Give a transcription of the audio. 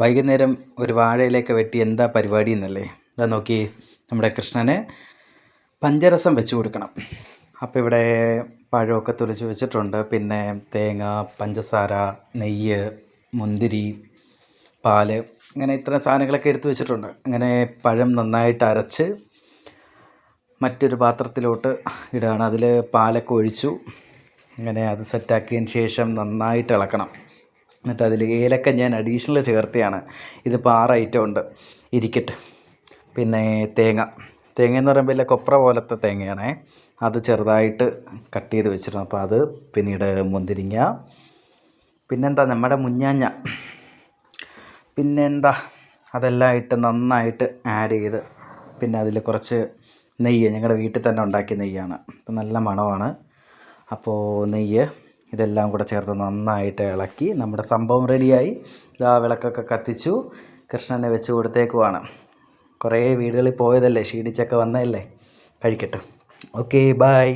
വൈകുന്നേരം ഒരു വാഴയിലേക്ക് വെട്ടി എന്താ പരിപാടി എന്നല്ലേ. ഇതാ നോക്കി, നമ്മുടെ കൃഷ്ണന് പഞ്ചരസം വെച്ച് കൊടുക്കണം. അപ്പോൾ ഇവിടെ പഴമൊക്കെ തൊലിച്ച് വെച്ചിട്ടുണ്ട്. പിന്നെ തേങ്ങ, പഞ്ചസാര, നെയ്യ്, മുന്തിരി, പാല്, അങ്ങനെ ഇത്ര സാധനങ്ങളൊക്കെ എടുത്തു വെച്ചിട്ടുണ്ട്. അങ്ങനെ പഴം നന്നായിട്ട് അരച്ച് മറ്റൊരു പാത്രത്തിലോട്ട് ഇടുകയാണ്. അതിൽ പാലൊക്കെ ഒഴിച്ചു. അങ്ങനെ അത് സെറ്റാക്കിയതിന് ശേഷം നന്നായിട്ട് ഇളക്കണം. എന്നിട്ട് അതിൽ ഏലക്ക ഞാൻ അഡീഷണൽ ചേർത്തിയാണ്. ഇതിപ്പോൾ 6 ഐറ്റം ഉണ്ട്, ഇരിക്കട്ടെ. പിന്നെ തേങ്ങ എന്ന് പറയുമ്പോൾ ഇല്ല, കൊപ്ര പോലത്തെ തേങ്ങയാണേ. അത് ചെറുതായിട്ട് കട്ട് ചെയ്ത് വെച്ചിരുന്നു. അപ്പോൾ അത്, പിന്നീട് മുന്തിരിങ്ങ, പിന്നെന്താ നമ്മുടെ മുഞ്ഞാഞ്ഞ, പിന്നെന്താ, അതെല്ലാം ഇട്ട് നന്നായിട്ട് ആഡ് ചെയ്ത്, പിന്നെ അതിൽ കുറച്ച് നെയ്യ്, ഞങ്ങളുടെ വീട്ടിൽ തന്നെ ഉണ്ടാക്കിയ നെയ്യാണ്. അപ്പോൾ നല്ല മണമാണ്. അപ്പോൾ നെയ്യ്, ഇതെല്ലാം കൂടെ ചേർത്ത് നന്നായിട്ട് ഇളക്കി നമ്മുടെ സംഭവം റെഡിയായി. ഇതാ വിളക്കൊക്കെ കത്തിച്ചു, കൃഷ്ണനെ വെച്ച് കൊടുത്തേക്കുവാണ്. കുറേ വീടുകളിൽ പോയതല്ലേ, ക്ഷീണിച്ചൊക്കെ വന്നതല്ലേ, കഴിക്കട്ടെ. Okay, by.